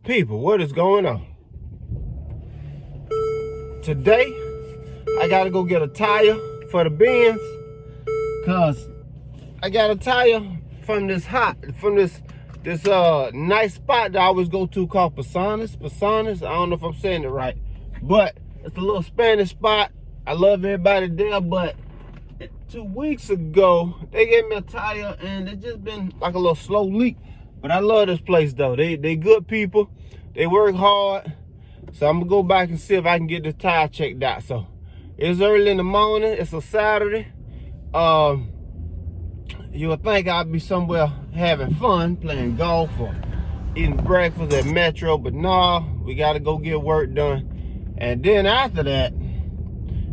People, what is going on? Today, I gotta go get a tire for the Benz, cause I got a tire from this nice spot that I always go to called Paisanos. I don't know if I'm saying it right, but it's a little Spanish spot. I love everybody there, but 2 weeks ago, they gave me a tire and it just been like a little slow leak. But I love this place though. They good people. They work hard. So I'm gonna go back and see if I can get this tire checked out. So it's early in the morning. It's a Saturday. You would think I'd be somewhere having fun, playing golf or eating breakfast at Metro, but no, we gotta go get work done. And then after that,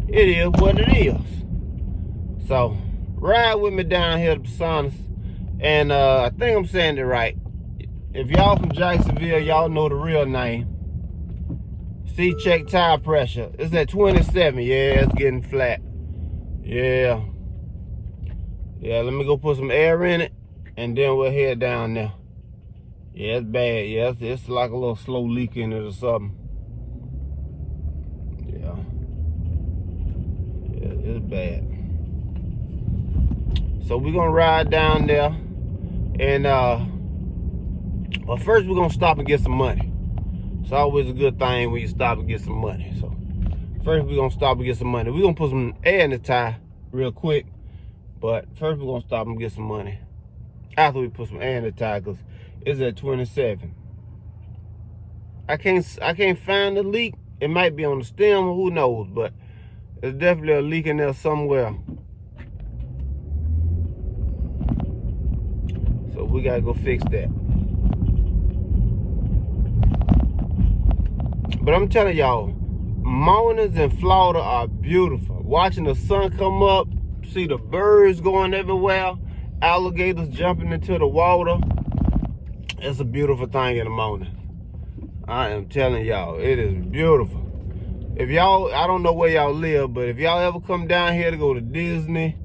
it is what it is. So ride with me down here to Paisanos. And I think I'm saying it right. If y'all from Jacksonville, y'all know the real name. C-check tire pressure. It's at 27. Yeah, it's getting flat. Yeah. Yeah, let me go put some air in it, and then we'll head down there. Yeah, it's bad. Yeah, it's like a little slow leak in it or something. Yeah. Yeah, it's bad. So we're gonna ride down there, and but first we're gonna stop and get some money. It's always a good thing when you stop and get some money. So first we're gonna stop and get some money. We're gonna put some air in the tire real quick, but first we're gonna stop and get some money after we put some air in the tire, because it's at 27. I can't find the leak. It might be on the stem, who knows, but there's definitely a leak in there somewhere. So we gotta go fix that. But I'm telling y'all, mornings in Florida are beautiful. Watching the sun come up, see the birds going everywhere, alligators jumping into the water. It's a beautiful thing in the morning. I am telling y'all, it is beautiful. If y'all, I don't know where y'all live, but if y'all ever come down here to go to Disney,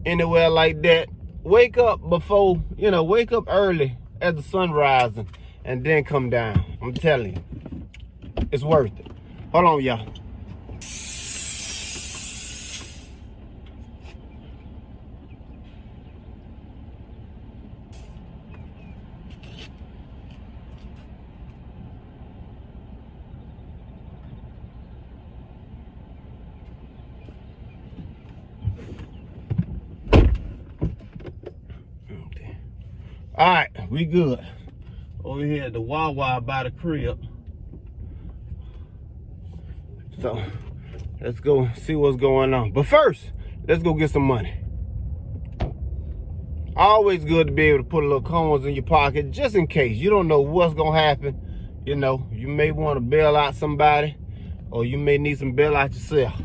anywhere like that, wake up before, wake up early as the sun rising and then come down. I'm telling you, it's worth it. Hold on, y'all. All right, we good. Over here at the Wawa by the crib. So let's go see what's going on. But first, let's go get some money. Always good to be able to put a little coins in your pocket just in case. You don't know what's gonna happen. You may want to bail out somebody, or you may need some bailout yourself.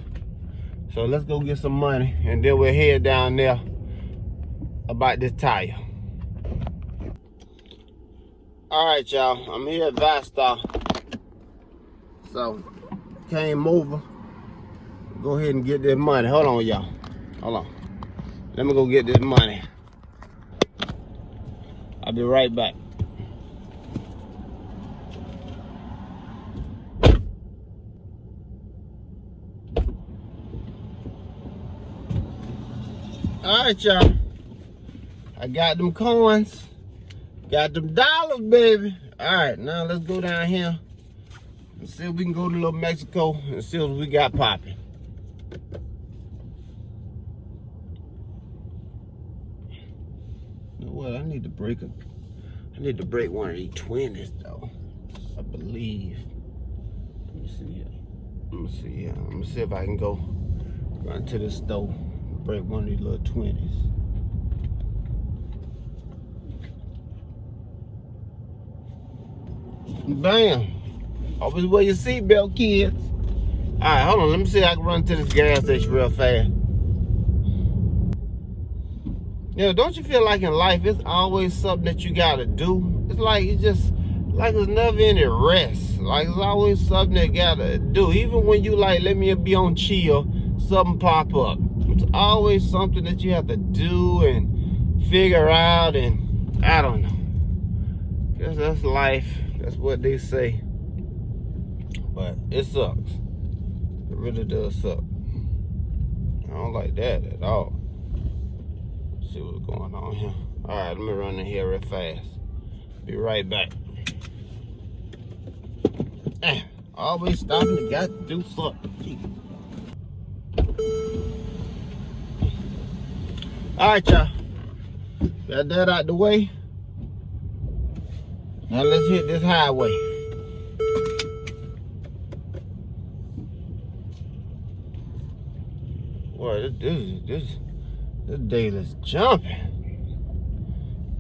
So let's go get some money, and then we'll head down there about this tire. All right, y'all, I'm here at Vasta. So came over. Go ahead and get this money. Hold on, y'all. Hold on. Let me go get this money. I'll be right back. All right, y'all. I got them coins. Got them dollars, baby. All right, now let's go down here and see if we can go to Little Mexico and see what we got popping. You know what? I need to break one of these 20s though. I believe. Let me see here. Let me see if I can go run to the store and break one of these little 20s. Bam. Always wear your seatbelt, kids. All right, hold on. Let me see if I can run to this gas station real fast. Don't you feel like in life it's always something that you gotta do? It's like there's never any rest. Like it's always something that you gotta do. Even when you like, let me be on chill, something pop up. It's always something that you have to do and figure out, and I don't know. Guess that's life. That's what they say. But it sucks. It really does suck. I don't like that at all. Let's see what's going on here. All right, let me run in here real fast. Be right back. Always stopping to got to do something. All right, y'all. Got that out the way. Now let's hit this highway. Boy, this dealer's jumping.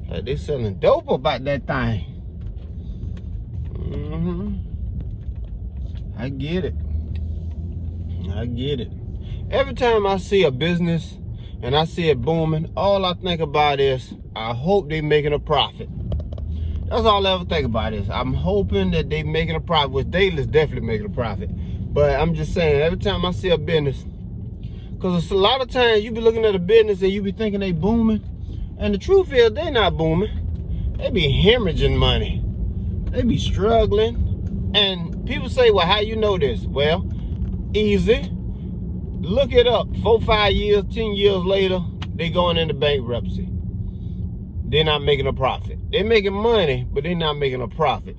Like they selling dope about that thing. I get it. I get it. Every time I see a business and I see it booming, all I think about is, I hope they making a profit. That's all I ever think about is, I'm hoping that they making a profit, which Daily's definitely making a profit. But I'm just saying, every time I see a business, because a lot of times you be looking at a business and you be thinking they booming, and the truth is they not booming. They be hemorrhaging money. They be struggling. And people say, well, how you know this? Well, easy. Look it up. 4, 5 years, 10 years later, they going into bankruptcy. They're not making a profit. They're making money, but they're not making a profit.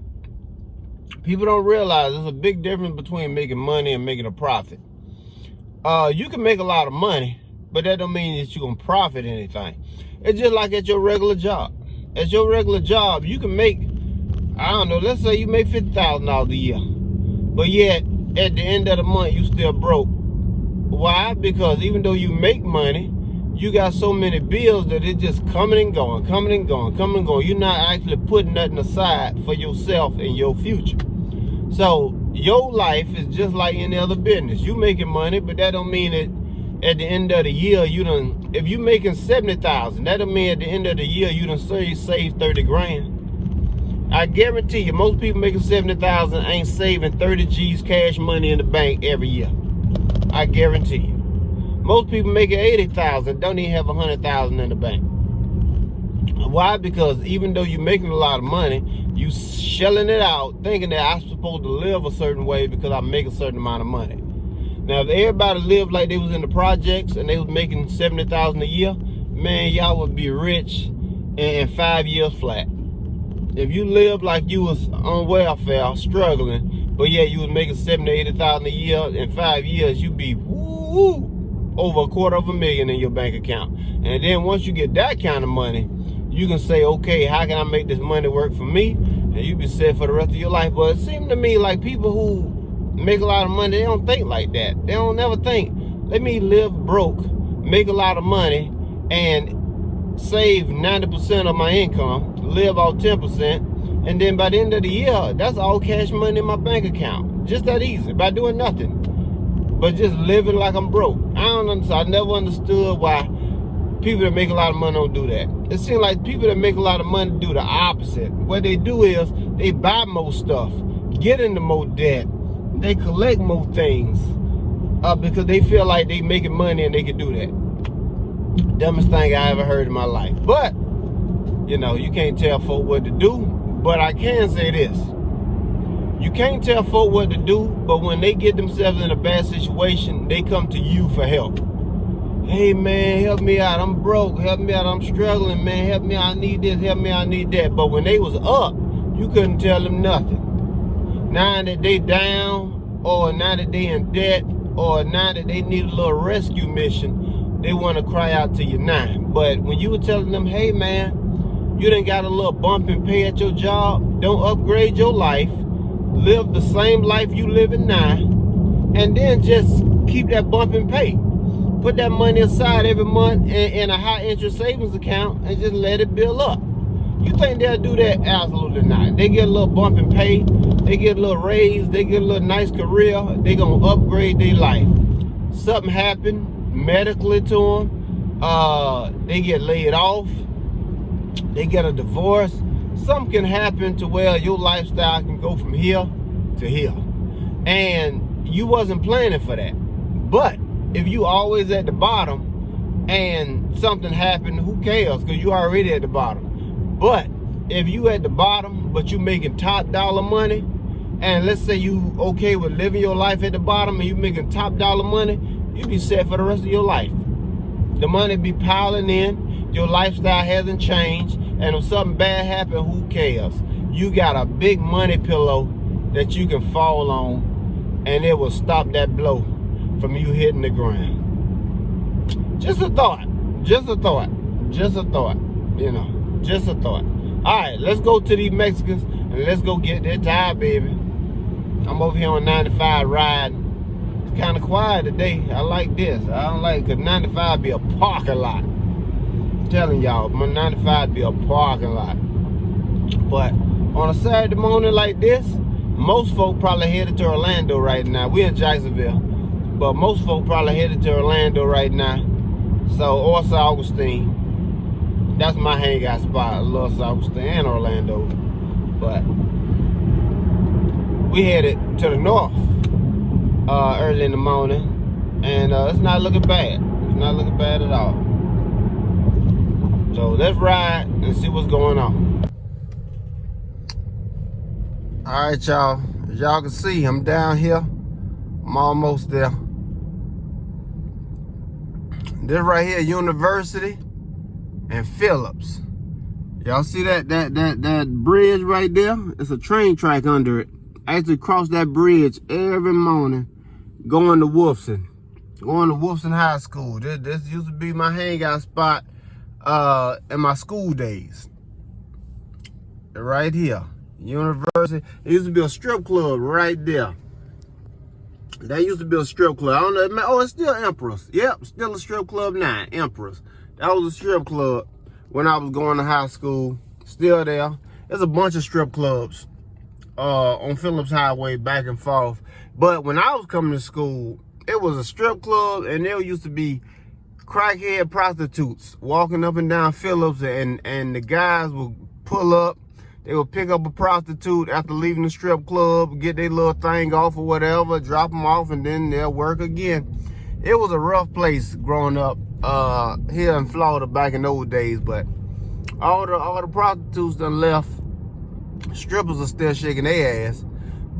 People don't realize there's a big difference between making money and making a profit. You can make a lot of money, but that don't mean that you're going to profit anything. It's just like at your regular job. At your regular job, you can make, I don't know, let's say you make $50,000 a year. But yet, at the end of the month, you still broke. Why? Because even though you make money, you got so many bills that it's just coming and going, coming and going, coming and going. You're not actually putting nothing aside for yourself and your future. So your life is just like any other business. You making money, but that don't mean that at the end of the year, you done, if you making $70,000, that don't mean at the end of the year, you done save 30 grand. I guarantee you, most people making $70,000 ain't saving 30 G's cash money in the bank every year. I guarantee you. Most people making $80,000 don't even have $100,000 in the bank. Why? Because even though you're making a lot of money, you shelling it out, thinking that I'm supposed to live a certain way because I make a certain amount of money. Now, if everybody lived like they was in the projects and they was making $70,000 a year, man, y'all would be rich in 5 years flat. If you lived like you was on welfare, struggling, but yeah, you was making $70,000 to $80,000 a year, in 5 years, you'd be woo, over $250,000 in your bank account. And then once you get that kind of money, you can say, okay, how can I make this money work for me? And you be set for the rest of your life. But it seems to me like people who make a lot of money, they don't think like that. They don't never think, let me live broke, make a lot of money, and save 90% of my income, live off 10%, and then by the end of the year, that's all cash money in my bank account. Just that easy, by doing nothing. But just living like I'm broke. I never understood why people that make a lot of money don't do that. It seems like people that make a lot of money do the opposite. What they do is they buy more stuff, get into more debt, they collect more things because they feel like they making money and they can do that. Dumbest thing I ever heard in my life. But, you know, you can't tell folk what to do. But I can say this. You can't tell folk what to do, but when they get themselves in a bad situation, they come to you for help. Hey, man, help me out. I'm broke. Help me out. I'm struggling, man. Help me out. I need this. Help me out. I need that. But when they was up, you couldn't tell them nothing. Now that they down, or now that they in debt, or now that they need a little rescue mission, they want to cry out to you now. But when you were telling them, hey, man, you done got a little bump in pay at your job, don't upgrade your life, live the same life you living now, and then just keep that bump in pay. Put that money aside every month in a high interest savings account and just let it build up. You think they'll do that? Absolutely not. They get a little bump in pay, they get a little raise, they get a little nice career, they gonna upgrade their life. Something happened medically to them, they get laid off, they get a divorce. Something can happen to where your lifestyle can go from here to here. And you wasn't planning for that. But if you always at the bottom and something happened, who cares? Because you already at the bottom. But if you at the bottom, but you making top dollar money, and let's say you okay with living your life at the bottom and you making top dollar money, you be set for the rest of your life. The money be piling in, your lifestyle hasn't changed, and if something bad happen, who cares? You got a big money pillow that you can fall on, and it will stop that blow from you hitting the ground. Just a thought, just a thought, just a thought, you know, just a thought. All right, let's go to these Mexicans and let's go get that tire, baby. I'm over here on 95 riding. It's kind of quiet today. I like this. I don't like it because 95 be a parking lot. I'm telling y'all, my 95 be a parking lot. But on a Saturday morning like this, most folk probably headed to Orlando right now. We're in Jacksonville, but most folk probably headed to Orlando right now. So, or St. Augustine. That's my hangout spot. I love St. Augustine and Orlando. But we headed to the north early in the morning, and it's not looking bad. It's not looking bad at all. So let's ride and see what's going on. All right, y'all. As y'all can see, I'm down here. I'm almost there. This right here, University and Phillips. Y'all see that bridge right there? It's a train track under it. I used to cross that bridge every morning going to Wolfson. Going to Wolfson High School. This used to be my hangout spot in my school days. Right here. University. It used to be a strip club right there. That used to be a strip club. I don't know. Oh, it's still Empress. Yep, still a strip club now. Empress. That was a strip club when I was going to high school. Still there. There's a bunch of strip clubs on Phillips Highway back and forth. But when I was coming to school, it was a strip club, and there used to be crackhead prostitutes walking up and down Phillips, and the guys would pull up. They would pick up a prostitute after leaving the strip club, get their little thing off or whatever, drop them off, and then they'll work again. It was a rough place growing up here in Florida back in those days, but all the prostitutes done left. Strippers are still shaking their ass.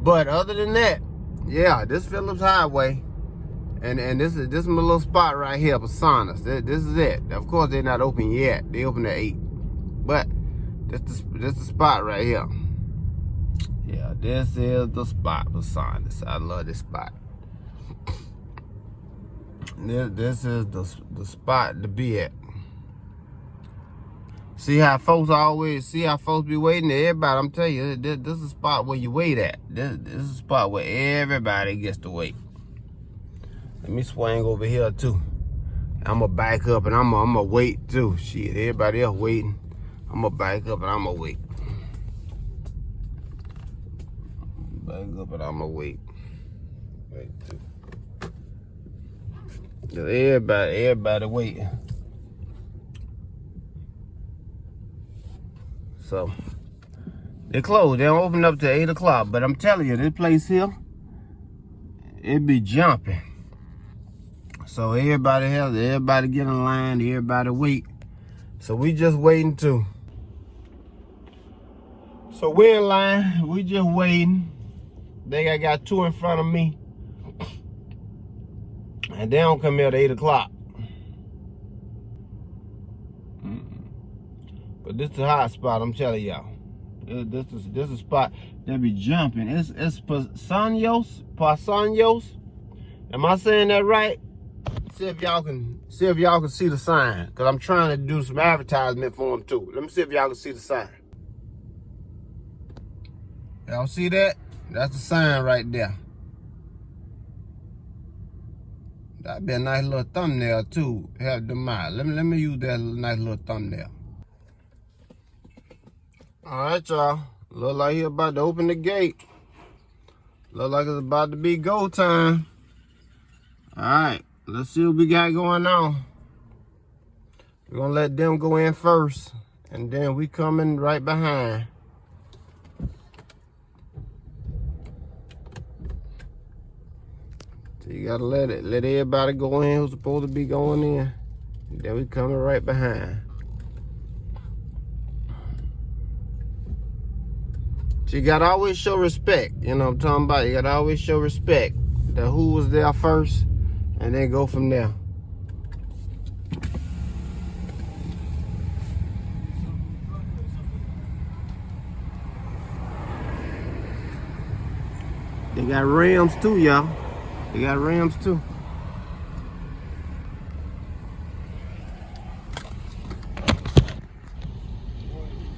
But other than that, yeah, this Phillips Highway, and this is my little spot right here, Paisanos. This is it. Of course, they're not open yet. They open at 8. But this the spot right here. Yeah, this is the spot, Paisanos. I love this spot. This is the spot to be at. See how folks be waiting? Everybody, I'm telling you, this is a spot where you wait at. This is a spot where everybody gets to wait. Let me swing over here too. I'm gonna back up and I'm gonna wait too. Shit, everybody else waiting. I'm gonna back up and I'm gonna wait. Back up and I'm gonna wait. Wait too. Everybody waiting. So they closed. They don't open up till 8 o'clock. But I'm telling you, this place here, it be jumping. So everybody get in line, everybody wait. So we just waiting too. So we're in line, we just waiting. I got 2 in front of me. And they don't come here at 8 o'clock. But this is a hot spot, I'm telling y'all. This is a spot that be jumping. It's Paisanos. Am I saying that right? See if y'all can see the sign, cause I'm trying to do some advertisement for them too. Let me see if y'all can see the sign. Y'all see that? That's the sign right there. That'd be a nice little thumbnail too. Help them out. Let me use that nice little thumbnail. All right, y'all. Look like he's about to open the gate. Look like it's about to be go time. All right, let's see what we got going on. We're gonna let them go in first, and then we coming right behind. So you gotta let everybody go in who's supposed to be going in. And then we coming right behind. So you gotta always show respect. You know what I'm talking about? You gotta always show respect. The who was there first, and then go from there. They got rims too, y'all. They got rims too.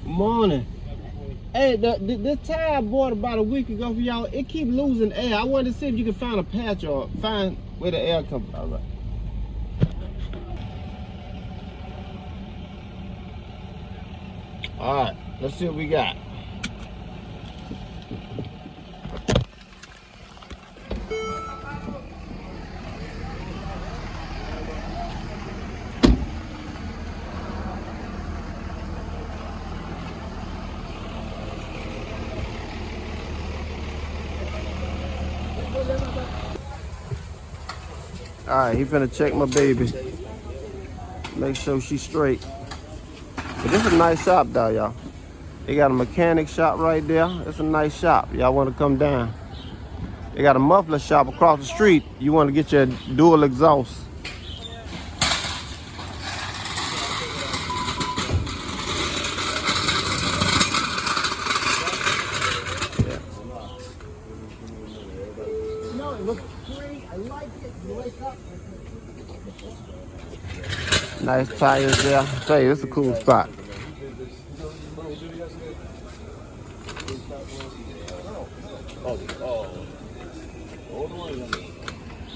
Good morning. Hey, this tire I bought about a week ago for y'all, it keep losing air. I wanted to see if you could find a patch or find where the air comes from. All right. All right, let's see what we got. All right, he finna check my baby. Make sure she's straight. But this is a nice shop though, y'all. They got a mechanic shop right there. It's a nice shop. Y'all wanna come down. They got a muffler shop across the street. You wanna get your dual exhaust. Yeah. No, it looks great. I like it. You wake up. Nice tires there. I tell you, it's a cool spot.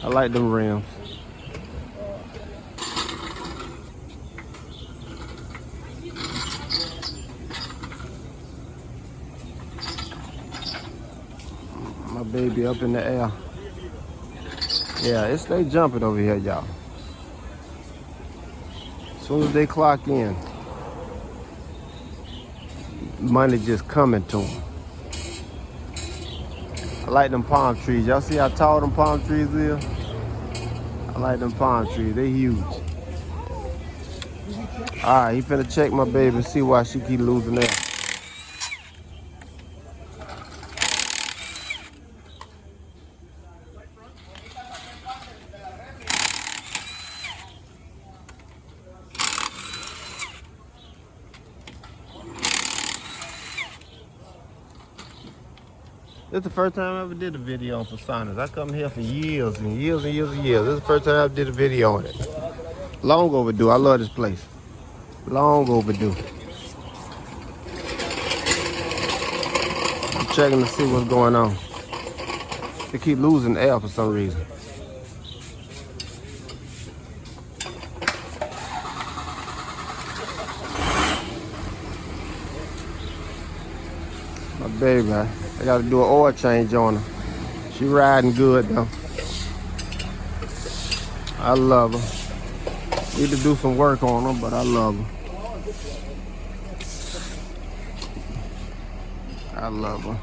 I like them rims. My baby up in the air. Yeah, it stay jumping over here, y'all. As soon as they clock in, money just coming to them. I like them palm trees. Y'all see how tall them palm trees is? I like them palm trees. They huge. All right, he finna check my baby and see why she keep losing air. This is the first time I ever did a video on Paisanos. I come here for years and years and years and years. This is the first time I ever did a video on it. Long overdue. I love this place. Long overdue. I'm checking to see what's going on. They keep losing air for some reason. My baby, I gotta do an oil change on her. She riding good though. I love her. Need to do some work on her, but I love her. I love her.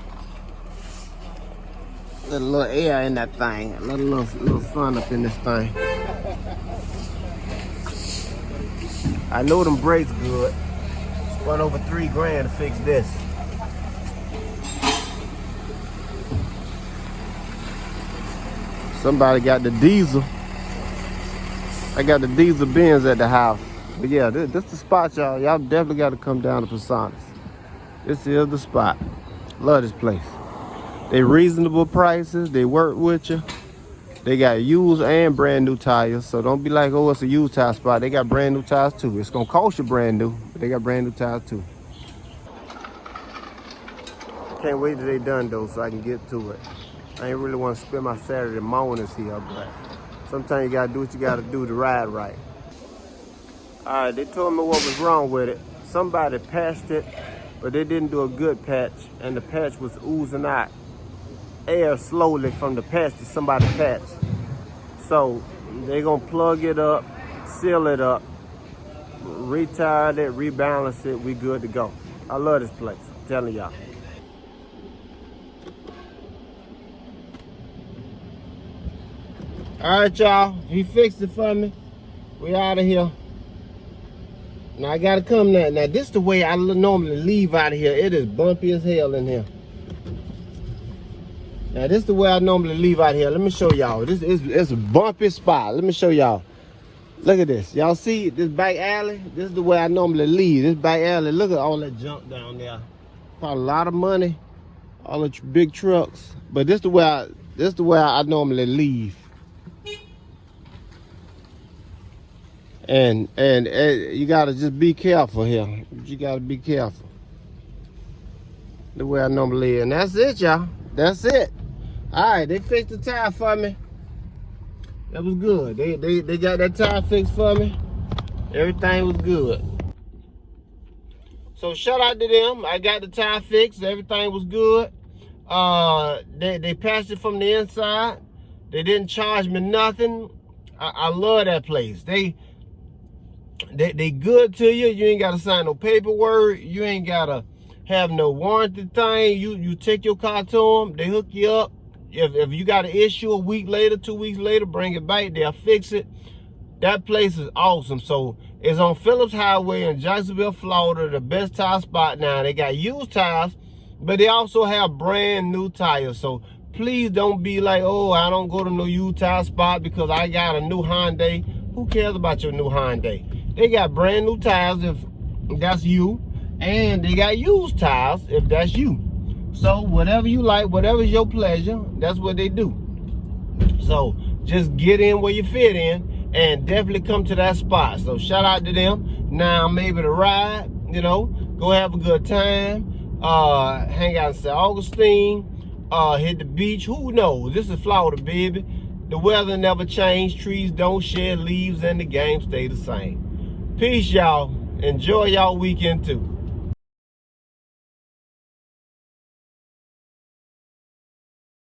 Little air in that thing. A little sun up in this thing. I know them brakes good. Spent over $3 grand to fix this. Somebody got the diesel. I got the diesel Benz at the house. But yeah, this the spot, y'all. Y'all definitely got to come down to Paisanos. This is the spot. Love this place. They reasonable prices. They work with you. They got used and brand new tires. So don't be like, oh, it's a used tire spot. They got brand new tires too. It's gonna cost you brand new, but they got brand new tires too. Can't wait till they done though, so I can get to it. I ain't really want to spend my Saturday mornings here, but sometimes you gotta do what you gotta do to ride right. All right, they told me what was wrong with it. Somebody patched it, but they didn't do a good patch, and the patch was oozing out air slowly from the patch that somebody patched. So they gonna plug it up, seal it up, retire it, rebalance it, we good to go. I love this place, I'm telling y'all. All right, y'all, he fixed it for me. We out of here. Now I gotta come now. Now this is the way I normally leave out of here. It is bumpy as hell in here. Now this is the way I normally leave out here. Let me show y'all. This is it's a bumpy spot. Let me show y'all. Look at this. Y'all see this back alley? This is the way I normally leave. This back alley. Look at all that junk down there. Probably a lot of money. All the big trucks. But this is the way I normally leave. And you gotta just be careful here. You gotta be careful. The way I normally live. And that's it, y'all. That's it. Alright, they fixed the tire for me. That was good. They got that tire fixed for me. Everything was good. So shout out to them. I got the tire fixed. Everything was good. They patched it from the inside. They didn't charge me nothing. I love that place. They good to you. You ain't gotta sign no paperwork. You ain't gotta have no warranty thing. You take your car to them. They hook you up. If you got an issue a week later, 2 weeks later, bring it back. They'll fix it. That place is awesome. So it's on Phillips Highway in Jacksonville, Florida. The best tire spot now. They got used tires, but they also have brand new tires. So please don't be like, oh, I don't go to no used tire spot because I got a new Hyundai. Who cares about your new Hyundai? They got brand new tires if that's you, and they got used tires if that's you. So whatever you like, whatever's your pleasure, that's what they do. So just get in where you fit in and definitely come to that spot. So shout out to them. Now I'm able to ride, you know, go have a good time, hang out in St. Augustine, hit the beach. Who knows? This is Florida, baby. The weather never changed. Trees don't shed leaves and the game stay the same. Peace, y'all. Enjoy y'all weekend too.